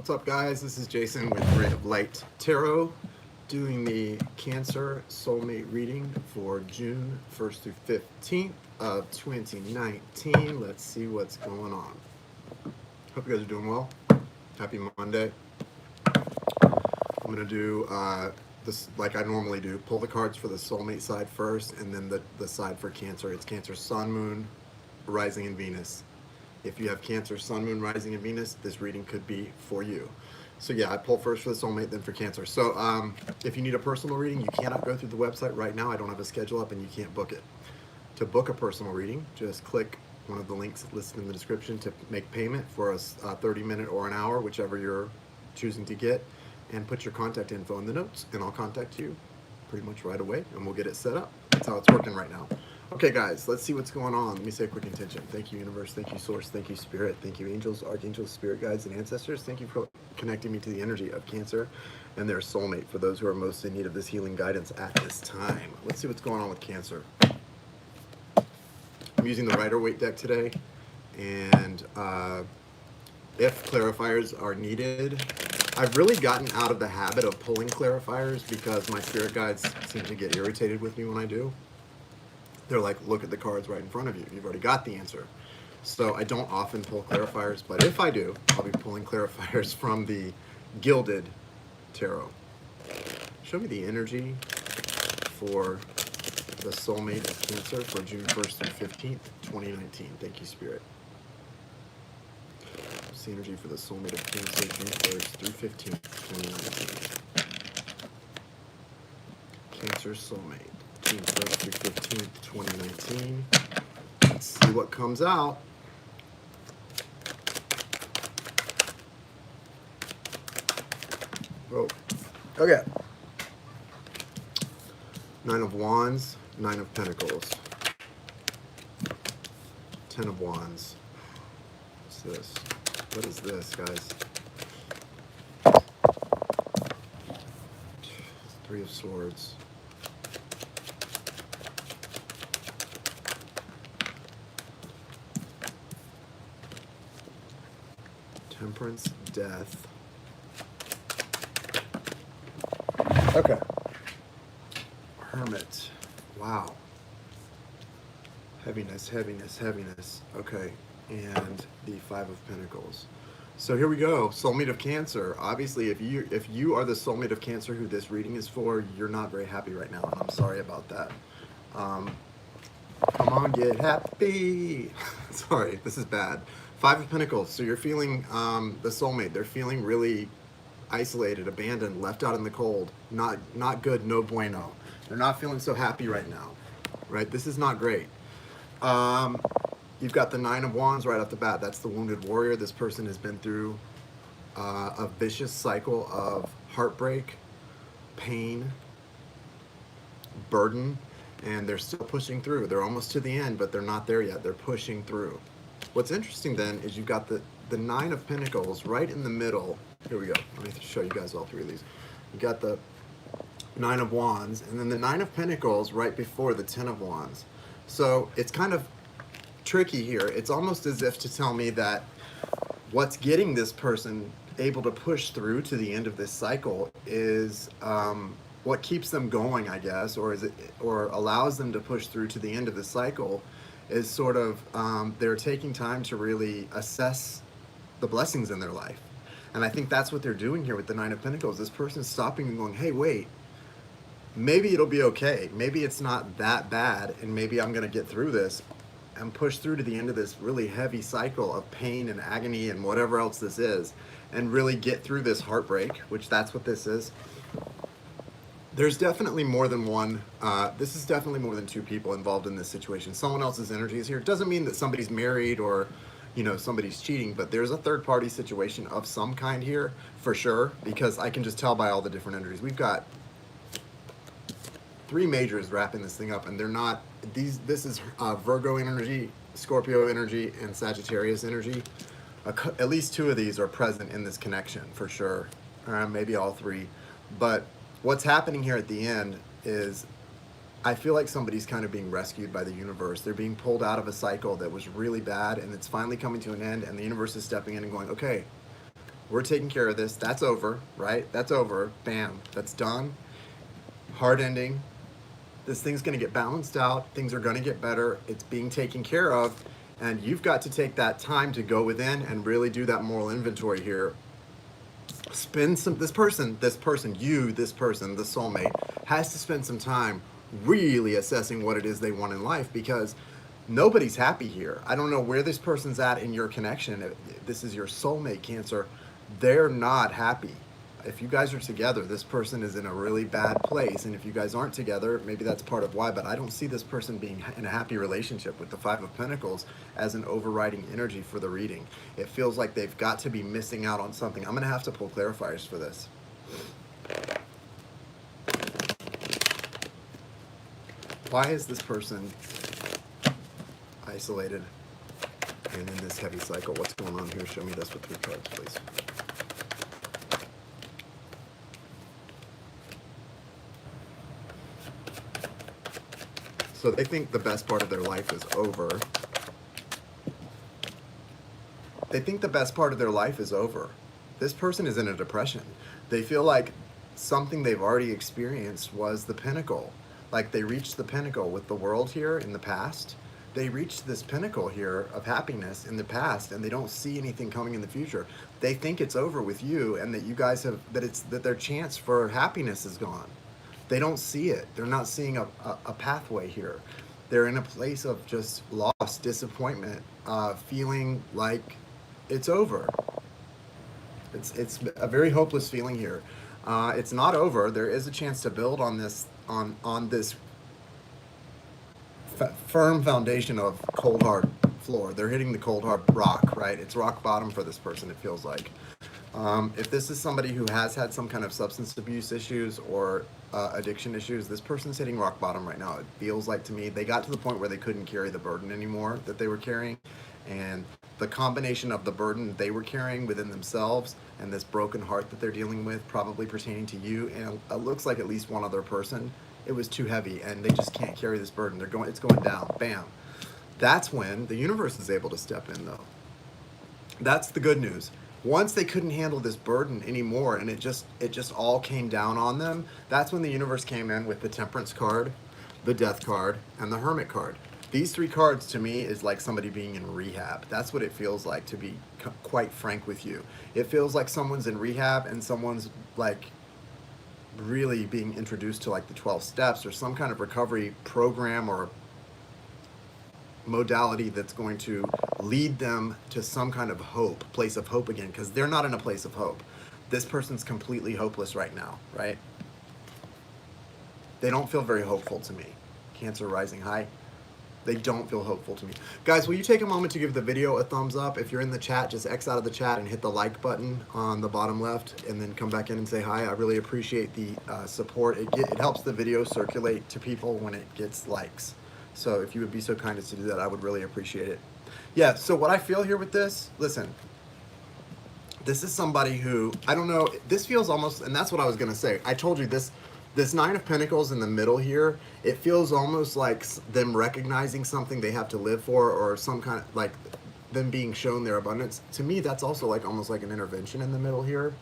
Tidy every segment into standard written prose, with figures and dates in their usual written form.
What's up, guys? This is Jason with Ray of Light Tarot, doing the Cancer Soulmate reading for June 1st through 15th of 2019. Let's see what's going on. Hope you guys are doing well. Happy Monday. I'm going to do this like I normally do. Pull the cards for the Soulmate side first, and then the side for Cancer. It's Cancer, Sun, Moon, Rising, and Venus. If you have Cancer, Sun, Moon, Rising, and Venus, this reading could be for you. So yeah, I pull first for the Soulmate, then for Cancer. So if you need a personal reading, you cannot go through the website right now. I don't have a schedule up and you can't book it. To book a personal reading, just click one of the links listed in the description to make payment for a 30-minute or an hour, whichever you're choosing to get, and put your contact info in the notes, and I'll contact you pretty much right away, and we'll get it set up. That's how it's working right now. Okay, guys, let's see what's going on. Let me say a quick intention. Thank you, universe. Thank you, source. Thank you, spirit. Thank you, angels, archangels, spirit guides, and ancestors. Thank you for connecting me to the energy of Cancer and their soulmate for those who are most in need of this healing guidance at this time. Let's see what's going on with Cancer. I'm using the Rider-Waite deck today, and if clarifiers are needed, I've really gotten out of the habit of pulling clarifiers because my spirit guides seem to get irritated with me when I do. They're like, look at the cards right in front of you. You've already got the answer. So I don't often pull clarifiers, but if I do, I'll be pulling clarifiers from the Gilded Tarot. Show me the energy for the Soulmate of Cancer for June 1st through 15th, 2019. Thank you, Spirit. What's the energy for the Soulmate of Cancer, June 1st through 15th, 2019? Cancer Soulmate. June 1st through 15th, 2019. Let's see what comes out. Oh, okay. Nine of Wands, Nine of Pentacles. 10 of Wands. What's this? What is this, guys? Three of Swords. Temperance, Death. Okay. Hermit. Wow. Heaviness, heaviness, heaviness. Okay. And the Five of Pentacles. So here we go. Soulmate of Cancer. Obviously, if you are the Soulmate of Cancer who this reading is for, you're not very happy right now, and I'm sorry about that. Come on, get happy. Sorry, this is bad. Five of Pentacles. So you're feeling the soulmate. They're feeling really isolated, abandoned, left out in the cold. Not good, no bueno. They're not feeling so happy right now, right? This is not great. You've got the Nine of Wands right off the bat. That's the wounded warrior. This person has been through a vicious cycle of heartbreak, pain, burden, and they're still pushing through. They're almost to the end, but they're not there yet. They're pushing through. What's interesting then is you've got the Nine of Pentacles right in the middle. Here we go. Let me show you guys all three of these. You got the Nine of Wands, and then the Nine of Pentacles right before the 10 of Wands. So it's kind of tricky here. It's almost as if to tell me that what's getting this person able to push through to the end of this cycle is what keeps them going, I guess, or allows them to push through to the end of the cycle is sort of they're taking time to really assess the blessings in their life. And I think that's what they're doing here with the Nine of Pentacles. This person's stopping and going, hey, wait, maybe it'll be okay. Maybe it's not that bad, and maybe I'm going to get through this and push through to the end of this really heavy cycle of pain and agony and whatever else this is, and really get through this heartbreak, which that's what this is. There's definitely more than one, this is definitely more than two people involved in this situation. Someone else's energy is here. It doesn't mean that somebody's married or, you know, somebody's cheating, but there's a third party situation of some kind here for sure, because I can just tell by all the different energies. We've got three majors wrapping this thing up, and they're not, this is Virgo energy, Scorpio energy, and Sagittarius energy. At least two of these are present in this connection for sure, maybe all three. But what's happening here at the end is I feel like somebody's kind of being rescued by the universe. They're being pulled out of a cycle that was really bad, and it's finally coming to an end, and the universe is stepping in and going, okay, We're taking care of this. That's over, right? That's over. Bam. That's done. Hard ending. This thing's going to get balanced out. Things are going to get better. It's being taken care of. And you've got to take that time to go within and really do that moral inventory here. Spend some, this person, the soulmate, has to spend some time really assessing what it is they want in life, because nobody's happy here. I don't know where this person's at in your connection. If this is your soulmate, Cancer. They're not happy. If you guys are together, this person is in a really bad place. And if you guys aren't together, maybe that's part of why, but I don't see this person being in a happy relationship with the Five of Pentacles as an overriding energy for the reading. It feels like they've got to be missing out on something. I'm going to have to pull clarifiers for this. Why is this person isolated and in this heavy cycle? What's going on here? Show me this with 3 cards, please. So they think the best part of their life is over. They think the best part of their life is over. This person is in a depression. They feel like something they've already experienced was the pinnacle. Like they reached the pinnacle with the world here in the past. They reached this pinnacle here of happiness in the past, and they don't see anything coming in the future. They think it's over with you, and that you guys have, that their chance for happiness is gone. They don't see it. They're not seeing a pathway here. They're in a place of just loss, disappointment, feeling like it's over. It's a very hopeless feeling here. It's not over. There is a chance to build on this, on this firm foundation of cold hard floor. They're hitting the cold hard rock, right? It's rock bottom for this person, it feels like. If this is somebody who has had some kind of substance abuse issues or addiction issues, this person's hitting rock bottom right now. It feels like to me they got to the point where they couldn't carry the burden anymore that they were carrying, and the combination of the burden they were carrying within themselves and this broken heart that they're dealing with, probably pertaining to you and it looks like at least one other person, it was too heavy and they just can't carry this burden. It's going down. Bam. That's when the universe is able to step in, though. That's the good news. Once they couldn't handle this burden anymore and it just all came down on them, that's when the universe came in with the Temperance card, the Death card, and the Hermit card. These 3 cards to me is like somebody being in rehab. That's what it feels like, to be quite frank with you. It feels like someone's in rehab and someone's like really being introduced to like the 12 steps or some kind of recovery program or modality that's going to lead them to some kind of hope, place of hope again, because they're not in a place of hope. This person's completely hopeless right now, right? They don't feel very hopeful to me. Cancer rising high. They don't feel hopeful to me. Guys, will you take a moment to give the video a thumbs up? If you're in the chat, just X out of the chat and hit the like button on the bottom left and then come back in and say hi. I really appreciate the support. It helps the video circulate to people when it gets likes. So if you would be so kind as to do that, I would really appreciate it. Yeah, so what I feel here with this, listen, this is somebody who, I don't know, this feels almost, and that's what I was going to say. I told you this 9 of Pentacles in the middle here, it feels almost like them recognizing something they have to live for, or some kind of, like them being shown their abundance. To me, that's also like almost like an intervention in the middle here.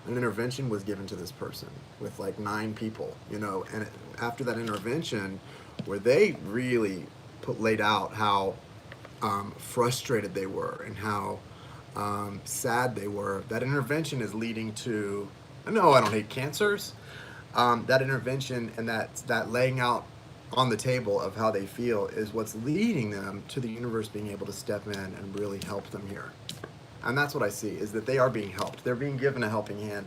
An intervention was given to this person with like 9 people, you know, and after that intervention, where they really laid out how frustrated they were and how sad they were, that intervention is leading to, no, I don't hate cancers. That intervention and that laying out on the table of how they feel is what's leading them to the universe being able to step in and really help them here. And that's what I see, is that they are being helped. They're being given a helping hand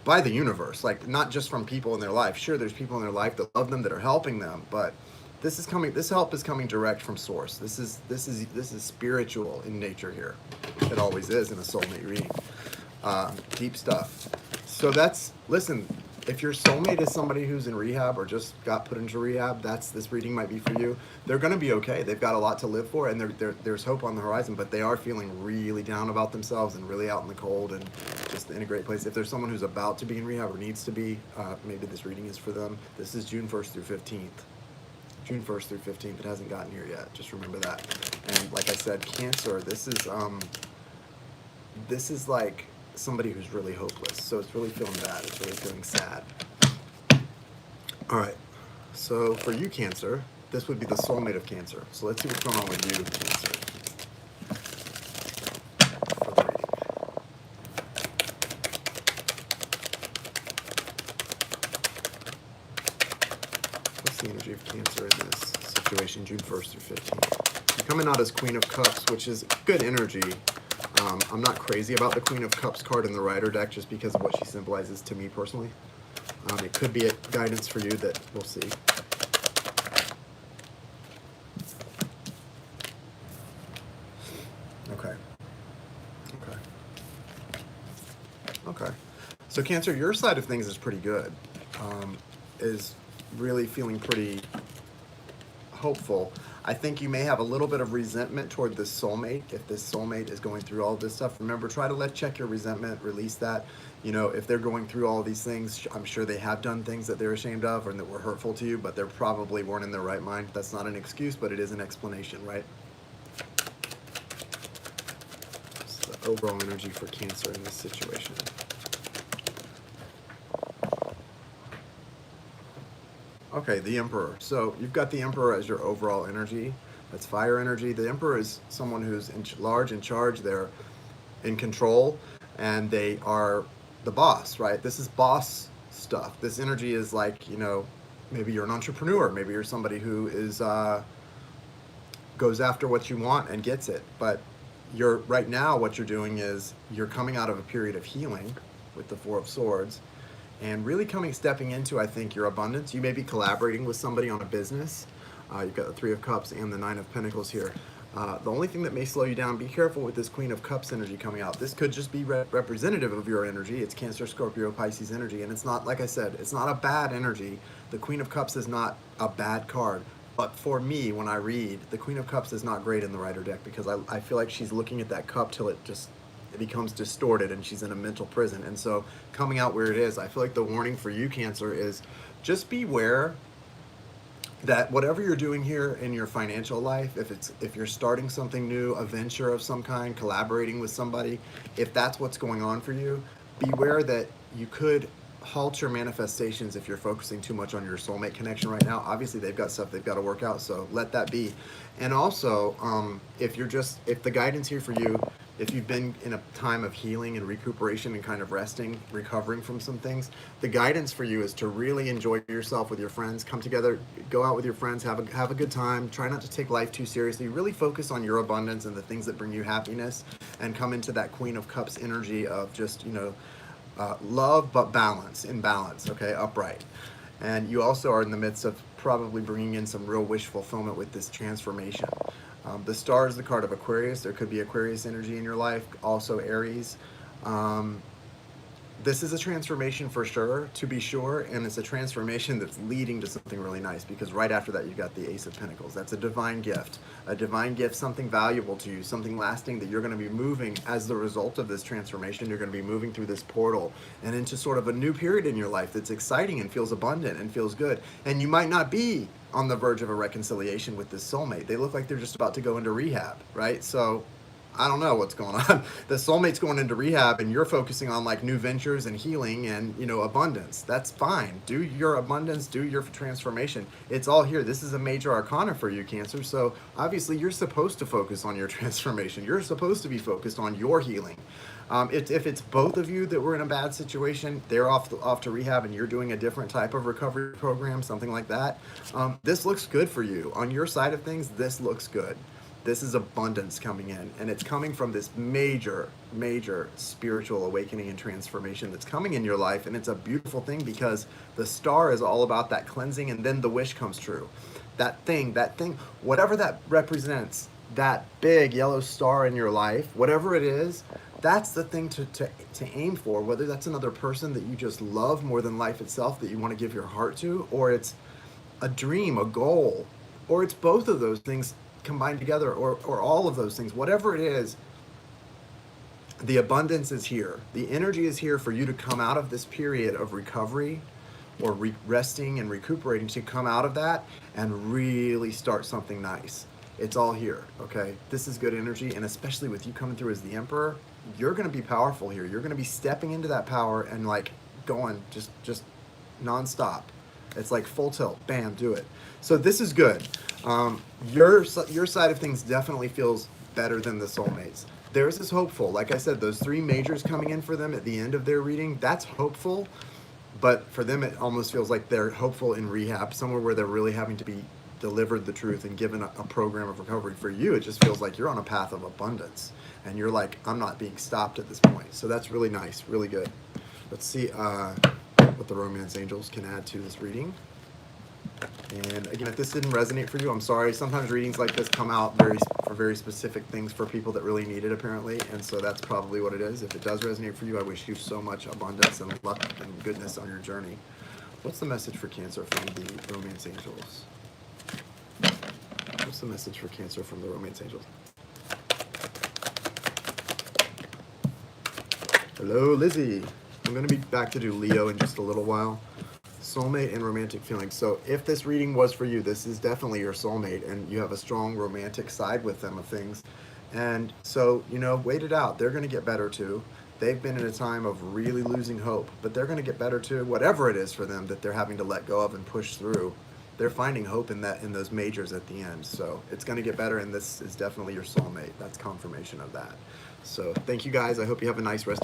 by the universe, like not just from people in their life. Sure, there's people in their life that love them, that are helping them, but this help is coming direct from source. This is spiritual in nature here. It always is in a soulmate reading. Deep stuff. So listen, if your soulmate is somebody who's in rehab or just got put into rehab, this reading might be for you. They're going to be okay. They've got a lot to live for, and there's hope on the horizon, but they are feeling really down about themselves and really out in the cold and just in a great place. If there's someone who's about to be in rehab or needs to be, maybe this reading is for them. This is June 1st through 15th. June 1st through 15th. It hasn't gotten here yet. Just remember that. And like I said, Cancer, this is, this is like somebody who's really hopeless. So it's really feeling bad. It's really feeling sad. All right. So for you, Cancer, this would be the soulmate of Cancer. So let's see what's going on with you, Cancer. For the reading. What's the energy of Cancer in this situation, June 1st through 15th? You're coming out as Queen of Cups, which is good energy. I'm not crazy about the Queen of Cups card in the Rider deck just because of what she symbolizes to me personally. It could be a guidance for you that we'll see. Okay. Okay. Okay. So Cancer, your side of things is pretty good. Is really feeling pretty hopeful. I think you may have a little bit of resentment toward this soulmate. If this soulmate is going through all this stuff, remember, try to check your resentment, release that. You know, if they're going through all these things, I'm sure they have done things that they're ashamed of or that were hurtful to you, but they probably weren't in their right mind. That's not an excuse, but it is an explanation, right? It's the overall energy for Cancer in this situation. Okay, the Emperor. So you've got the Emperor as your overall energy. That's fire energy. The Emperor is someone who's large, in charge. They're in control, and they are the boss, right? This is boss stuff. This energy is like, you know, maybe you're an entrepreneur. Maybe you're somebody who is goes after what you want and gets it. But right now, what you're doing is you're coming out of a period of healing with the Four of Swords. And really stepping into, I think, your abundance. You may be collaborating with somebody on a business. You've got the Three of Cups and the Nine of Pentacles here. The only thing that may slow you down, be careful with this Queen of Cups energy coming out. This could just be representative of your energy. It's Cancer, Scorpio, Pisces energy. And it's not, like I said, it's not a bad energy. The Queen of Cups is not a bad card. But for me, when I read, the Queen of Cups is not great in the Rider deck because I feel like she's looking at that cup till it becomes distorted and she's in a mental prison. And so coming out where it is, I feel like the warning for you, Cancer, is just beware that whatever you're doing here in your financial life, if you're starting something new, a venture of some kind, collaborating with somebody, if that's what's going on for you, beware that you could halt your manifestations if you're focusing too much on your soulmate connection right now. Obviously they've got stuff they've got to work out, so let that be. And also, if the guidance here for you, if you've been in a time of healing and recuperation and kind of resting, recovering from some things, the guidance for you is to really enjoy yourself with your friends. Come together, go out with your friends, have a good time. Try not to take life too seriously. Really focus on your abundance and the things that bring you happiness, and come into that Queen of Cups energy of just, you know, love but in balance, okay, upright. And you also are in the midst of probably bringing in some real wish fulfillment with this transformation. The Star is the card of Aquarius. There could be Aquarius energy in your life, also Aries. This is a transformation for sure, to be sure, and it's a transformation that's leading to something really nice, because right after that you've got the Ace of Pentacles. That's a divine gift, something valuable to you, something lasting that you're going to be moving as the result of this transformation. You're going to be moving through this portal and into sort of a new period in your life that's exciting and feels abundant and feels good. And you might not be on the verge of a reconciliation with this soulmate. They look like they're just about to go into rehab, right? So I don't know what's going on. The soulmate's going into rehab and you're focusing on like new ventures and healing and, you know, abundance. That's fine. Do your abundance, do your transformation. It's all here. This is a major arcana for you, Cancer. So obviously you're supposed to focus on your transformation. You're supposed to be focused on your healing. If it's both of you that were in a bad situation, they're off to rehab and you're doing a different type of recovery program, something like that. This looks good for you. On your side of things, this looks good. This is abundance coming in, and it's coming from this major spiritual awakening and transformation that's coming in your life. And it's a beautiful thing because the Star is all about that cleansing, and then the wish comes true. That thing, whatever that represents, that big yellow star in your life, whatever it is, that's the thing to aim for. Whether that's another person that you just love more than life itself, that you want to give your heart to, or it's a dream, a goal, or it's both of those things combined together, or all of those things. Whatever it is, the abundance is here. The energy is here for you to come out of this period of recovery or resting and recuperating, to come out of that and really start something nice. It's all here, okay? This is good energy, and especially with you coming through as the Emperor, you're going to be powerful here. You're going to be stepping into that power and like going just nonstop. It's like full tilt, bam, do it. So this is good. Your side of things definitely feels better than the soulmates. Theirs is hopeful. Like I said, those 3 majors coming in for them at the end of their reading, that's hopeful. But for them, it almost feels like they're hopeful in rehab, somewhere where they're really having to be delivered the truth and given a program of recovery. For you, it just feels like you're on a path of abundance. And you're like, I'm not being stopped at this point. So that's really nice, really good. Let's see what the romance angels can add to this reading. And again, if this didn't resonate for you, I'm sorry. Sometimes readings like this come out for very specific things for people that really need it, apparently. And so that's probably what it is. If it does resonate for you, I wish you so much abundance and luck and goodness on your journey. What's the message for Cancer from the romance angels? What's the message for Cancer from the romance angels? Hello, Lizzie. I'm going to be back to do Leo in just a little while. Soulmate and romantic feelings. So if this reading was for you, this is definitely your soulmate, and you have a strong romantic side with them of things. And so, you know, wait it out. They're going to get better too. They've been in a time of really losing hope, but they're going to get better too. Whatever it is for them that they're having to let go of and push through, they're finding hope in those majors at the end. So it's going to get better, and this is definitely your soulmate. That's confirmation of that. So thank you guys. I hope you have a nice rest of